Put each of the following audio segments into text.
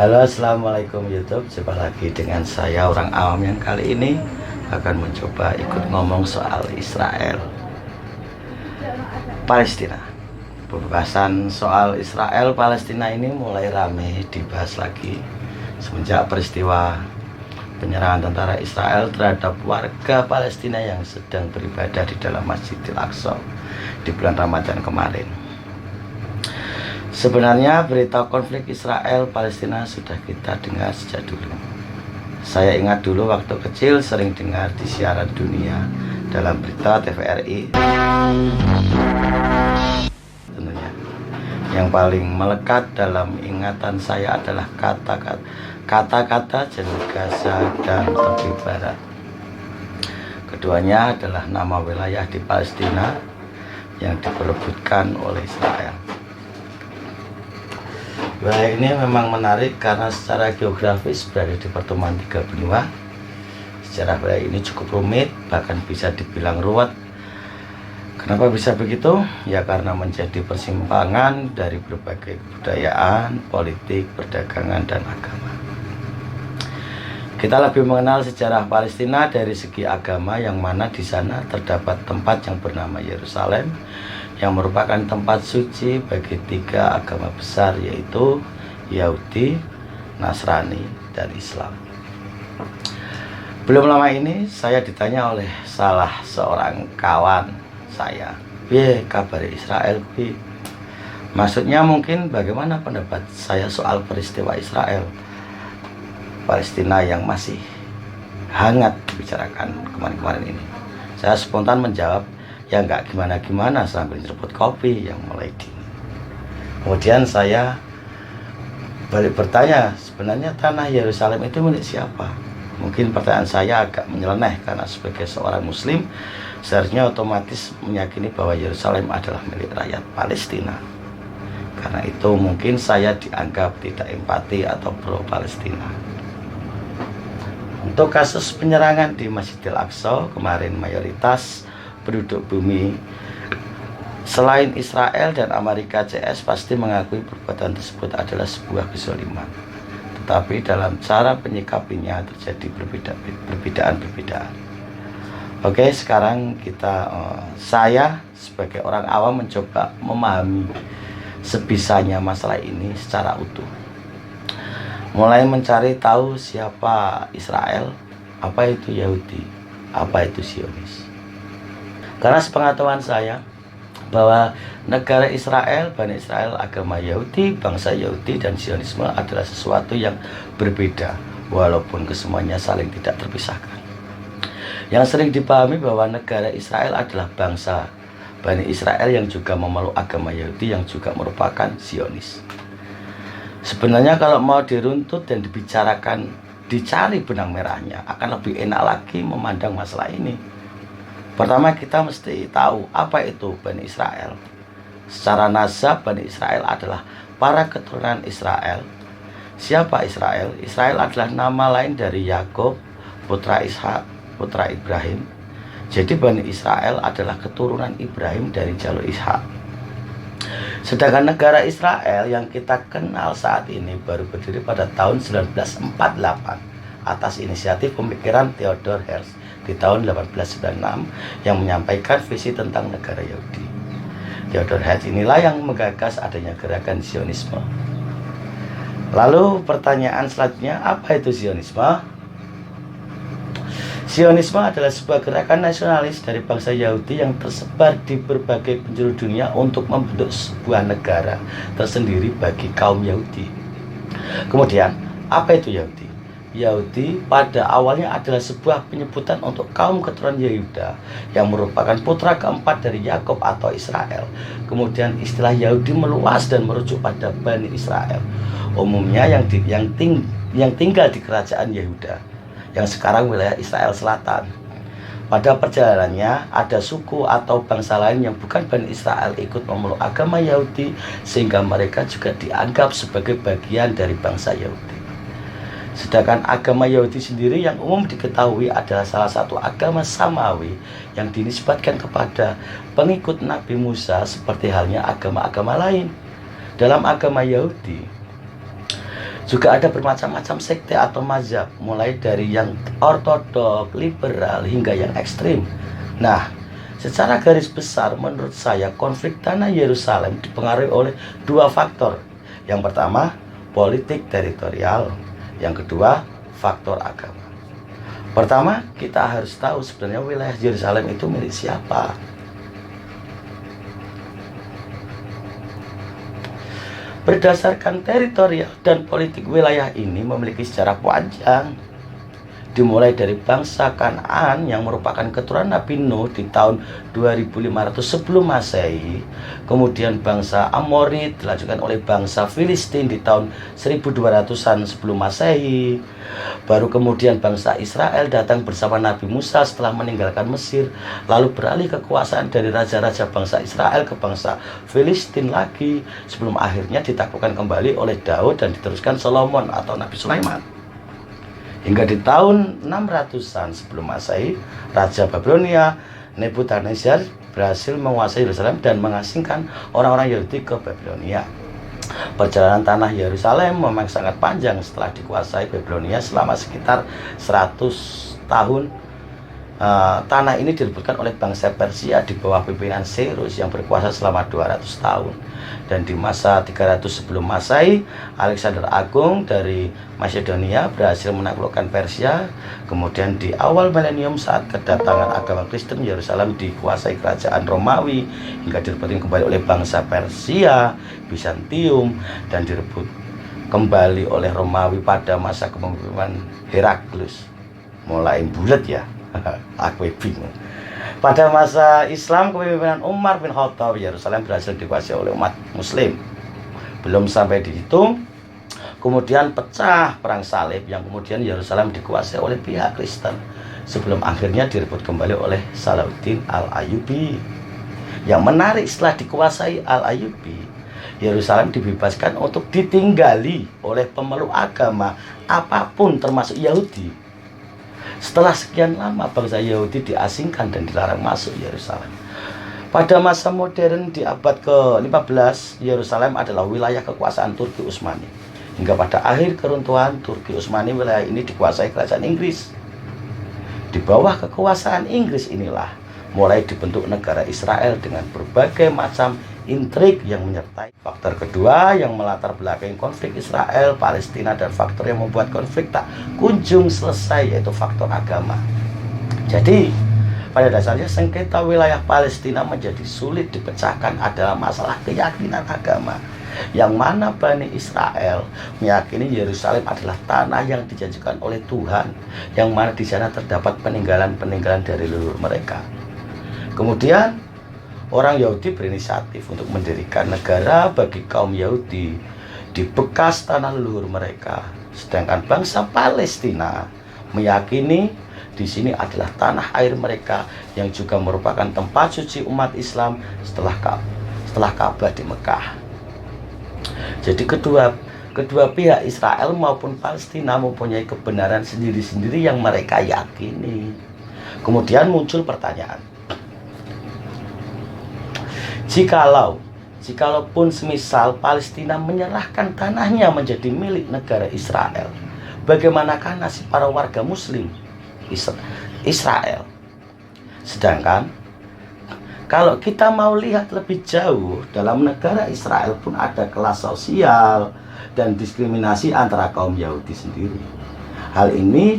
Halo, assalamualaikum YouTube. Jumpa lagi dengan saya, orang awam, yang kali ini akan mencoba ikut ngomong soal Israel Palestina. Pembahasan soal Israel Palestina ini mulai ramai dibahas lagi semenjak peristiwa penyerangan tentara Israel terhadap warga Palestina yang sedang beribadah di dalam Masjidil Aqsa di bulan Ramadan kemarin. Sebenarnya berita konflik Israel Palestina sudah kita dengar sejak dulu. Saya ingat dulu waktu kecil sering dengar di siaran dunia dalam berita TVRI. Tentunya yang paling melekat dalam ingatan saya adalah kata-kata jalur Gaza dan tepi barat. Keduanya adalah nama wilayah di Palestina yang diperebutkan oleh Israel. Wilayah ini memang menarik karena secara geografis berada di pertemuan tiga benua. Sejarah wilayah ini cukup rumit, bahkan bisa dibilang ruwet. Kenapa bisa begitu? Ya karena menjadi persimpangan dari berbagai kebudayaan, politik, perdagangan, dan agama. Kita lebih mengenal sejarah Palestina dari segi agama, yang mana di sana terdapat tempat yang bernama Yerusalem, yang merupakan tempat suci bagi tiga agama besar, yaitu Yahudi, Nasrani, dan Islam. Belum lama ini saya ditanya oleh salah seorang kawan saya, "Piye kabar Israel, Bi?" Maksudnya mungkin bagaimana pendapat saya soal peristiwa Israel Palestina yang masih hangat dibicarakan kemarin-kemarin ini. Saya spontan menjawab, ya nggak gimana-gimana sambil nyeruput kopi yang mulai dingin. Kemudian saya balik bertanya, sebenarnya tanah Yerusalem itu milik siapa? Mungkin pertanyaan saya agak menyeleneh karena sebagai seorang muslim seharusnya otomatis meyakini bahwa Yerusalem adalah milik rakyat Palestina. Karena itu mungkin saya dianggap tidak empati atau pro Palestina. Untuk kasus penyerangan di Masjidil Aqsa kemarin, mayoritas penduduk bumi selain Israel dan Amerika CS pasti mengakui perbuatan tersebut adalah sebuah kezaliman. Tetapi dalam cara penyikapinya terjadi perbedaan-perbedaan. Oke, sekarang saya sebagai orang awam mencoba memahami sebisanya masalah ini secara utuh. Mulai mencari tahu siapa Israel, apa itu Yahudi, apa itu Zionis. Karena sepengetahuan saya bahwa negara Israel, Bani Israel, agama Yahudi, bangsa Yahudi, dan Zionisme adalah sesuatu yang berbeda, walaupun kesemuanya saling tidak terpisahkan. Yang sering dipahami bahwa negara Israel adalah bangsa Bani Israel yang juga memeluk agama Yahudi yang juga merupakan Zionis. Sebenarnya kalau mau diruntut dan dibicarakan, dicari benang merahnya, akan lebih enak lagi memandang masalah ini. Pertama, kita mesti tahu apa itu Bani Israel. Secara nasab, Bani Israel adalah para keturunan Israel. Siapa Israel? Israel adalah nama lain dari Yakub, putra Ishak, putra Ibrahim. Jadi Bani Israel adalah keturunan Ibrahim dari jalur Ishak. Sedangkan negara Israel yang kita kenal saat ini baru berdiri pada tahun 1948 atas inisiatif pemikiran Theodor Herzl di tahun 1896 yang menyampaikan visi tentang negara Yahudi. Theodor Herzl inilah yang menggagas adanya gerakan Zionisme. Lalu pertanyaan selanjutnya, apa itu Zionisme? Zionisme adalah sebuah gerakan nasionalis dari bangsa Yahudi yang tersebar di berbagai penjuru dunia untuk membentuk sebuah negara tersendiri bagi kaum Yahudi. Kemudian, apa itu Yahudi? Yahudi pada awalnya adalah sebuah penyebutan untuk kaum keturunan Yehuda yang merupakan putra keempat dari Yakub atau Israel. Kemudian istilah Yahudi meluas dan merujuk pada Bani Israel, umumnya yang tinggal di kerajaan Yehuda, yang sekarang wilayah Israel Selatan. Pada perjalanannya, ada suku atau bangsa lain yang bukan Bani Israel ikut memeluk agama Yahudi, sehingga mereka juga dianggap sebagai bagian dari bangsa Yahudi. Sedangkan agama Yahudi sendiri yang umum diketahui adalah salah satu agama Samawi yang dinisbatkan kepada pengikut Nabi Musa seperti halnya agama-agama lain. Dalam agama Yahudi, Juga ada bermacam-macam sekte atau mazhab, mulai dari yang ortodok, liberal, hingga yang ekstrim. Nah, secara garis besar menurut saya konflik tanah Yerusalem dipengaruhi oleh dua faktor. Yang pertama, politik teritorial. Yang kedua, faktor agama. Pertama, kita harus tahu sebenarnya wilayah Yerusalem itu milik siapa. Berdasarkan teritorial dan politik, wilayah ini memiliki sejarah panjang. Dimulai dari bangsa Kanaan yang merupakan keturunan Nabi Nuh di tahun 2500 sebelum Masehi. Kemudian bangsa Amorit dilanjutkan oleh bangsa Filistin di tahun 1200-an sebelum Masehi. Baru kemudian bangsa Israel datang bersama Nabi Musa setelah meninggalkan Mesir, lalu beralih kekuasaan dari raja-raja bangsa Israel ke bangsa Filistin lagi, sebelum akhirnya ditaklukkan kembali oleh Daud dan diteruskan Solomon atau Nabi Sulaiman. Hingga di tahun 600-an sebelum Masehi, Raja Babilonia Nebukadnezar berhasil menguasai Yerusalem dan mengasingkan orang-orang Yahudi ke Babilonia. Perjalanan tanah Yerusalem memang sangat panjang. Setelah dikuasai Babilonia selama sekitar 100 tahun, tanah ini direbutkan oleh bangsa Persia di bawah pimpinan Cyrus yang berkuasa selama 200 tahun. Dan di masa 300 sebelum Masehi, Alexander Agung dari Macedonia berhasil menaklukkan Persia. Kemudian di awal milenium saat kedatangan agama Kristen, Yerusalem dikuasai kerajaan Romawi hingga direbut kembali oleh bangsa Persia, Bizantium, dan direbut kembali oleh Romawi pada masa kepemimpinan Heraklius. Mulai bulat ya. Aku bingung. Pada masa Islam kepemimpinan Umar bin Khattab, Yerusalem berhasil dikuasai oleh umat Muslim. Belum sampai di situ, kemudian pecah perang salib yang kemudian Yerusalem dikuasai oleh pihak Kristen sebelum akhirnya direbut kembali oleh Salahuddin Al-Ayyubi. Yang menarik, setelah dikuasai Al-Ayyubi, Yerusalem dibebaskan untuk ditinggali oleh pemeluk agama apapun termasuk Yahudi. Setelah sekian lama, bangsa Yahudi diasingkan dan dilarang masuk Yerusalem. Pada masa modern di abad ke-15, Yerusalem adalah wilayah kekuasaan Turki Utsmani. Hingga pada akhir keruntuhan Turki Utsmani, wilayah ini dikuasai kerajaan Inggris. Di bawah kekuasaan Inggris inilah mulai dibentuk negara Israel dengan berbagai macam intrik yang menyertai. Faktor kedua yang melatar belakangi konflik Israel, Palestina, dan faktor yang membuat konflik tak kunjung selesai, yaitu faktor agama. Jadi, pada dasarnya sengketa wilayah Palestina menjadi sulit dipecahkan adalah masalah keyakinan agama, yang mana Bani Israel meyakini Yerusalem adalah tanah yang dijanjikan oleh Tuhan, yang mana di sana terdapat peninggalan-peninggalan dari leluhur mereka. Kemudian orang Yahudi berinisiatif untuk mendirikan negara bagi kaum Yahudi di bekas tanah leluhur mereka. Sedangkan bangsa Palestina meyakini di sini adalah tanah air mereka yang juga merupakan tempat suci umat Islam setelah Ka'bah di Mekah. Jadi kedua pihak Israel maupun Palestina mempunyai kebenaran sendiri-sendiri yang mereka yakini. Kemudian muncul pertanyaan, Jikalaupun semisal Palestina menyerahkan tanahnya menjadi milik negara Israel, bagaimanakah nasib para warga Muslim Israel? Sedangkan kalau kita mau lihat lebih jauh, dalam negara Israel pun ada kelas sosial dan diskriminasi antara kaum Yahudi sendiri. Hal ini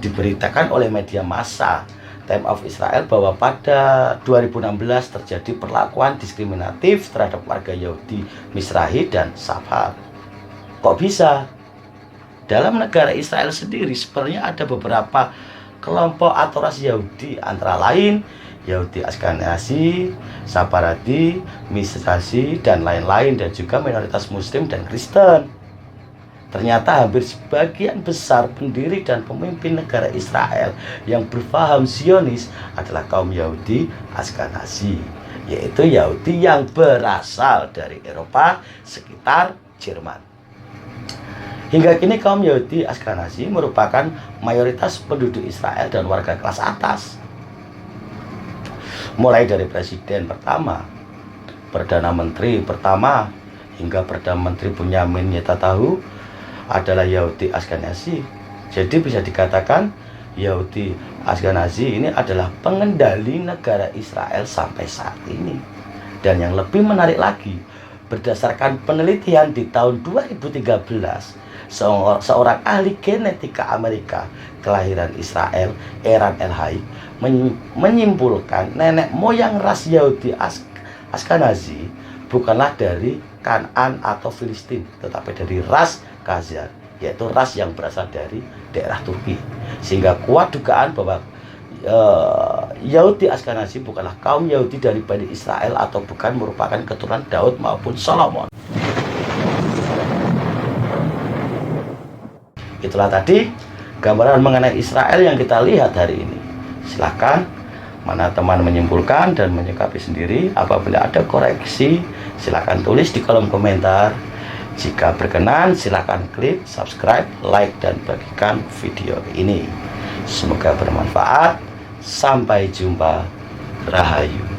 diberitakan oleh media massa Time of Israel bahwa pada 2016 terjadi perlakuan diskriminatif terhadap warga Yahudi Mizrahi dan Safar. Kok bisa? Dalam negara Israel sendiri sebenarnya ada beberapa kelompok atau ras Yahudi, antara lain Yahudi Ashkenazi, Safaradi, Mizrahi, dan lain-lain, dan juga minoritas Muslim dan Kristen. Ternyata hampir sebagian besar pendiri dan pemimpin negara Israel yang berpaham Zionis adalah kaum Yahudi Ashkenazi, yaitu Yahudi yang berasal dari Eropa sekitar Jerman. Hingga kini kaum Yahudi Ashkenazi merupakan mayoritas penduduk Israel dan warga kelas atas. Mulai dari presiden pertama, perdana menteri pertama, hingga perdana menteri Benyamin Netanyahu, adalah Yahudi Ashkenazi. Jadi bisa dikatakan Yahudi Ashkenazi ini adalah pengendali negara Israel sampai saat ini. Dan yang lebih menarik lagi, berdasarkan penelitian di tahun 2013, seorang ahli genetika Amerika kelahiran Israel, Eran Elhai, menyimpulkan nenek moyang ras Yahudi Ashkenazi bukanlah dari Kanaan atau Filistin, tetapi dari ras Khazar, yaitu ras yang berasal dari daerah Turki. Sehingga kuat dugaan bahwa Yahudi Ashkenazi bukanlah kaum Yahudi dari Bani Israel atau bukan merupakan keturunan Daud maupun Solomon. Itulah tadi gambaran mengenai Israel yang kita lihat hari ini. Silahkan mana teman menyimpulkan dan menyikapi sendiri. Apabila ada koreksi, silahkan tulis di kolom komentar. Jika berkenan, silahkan klik subscribe, like, dan bagikan video ini. Semoga bermanfaat. Sampai jumpa. Rahayu.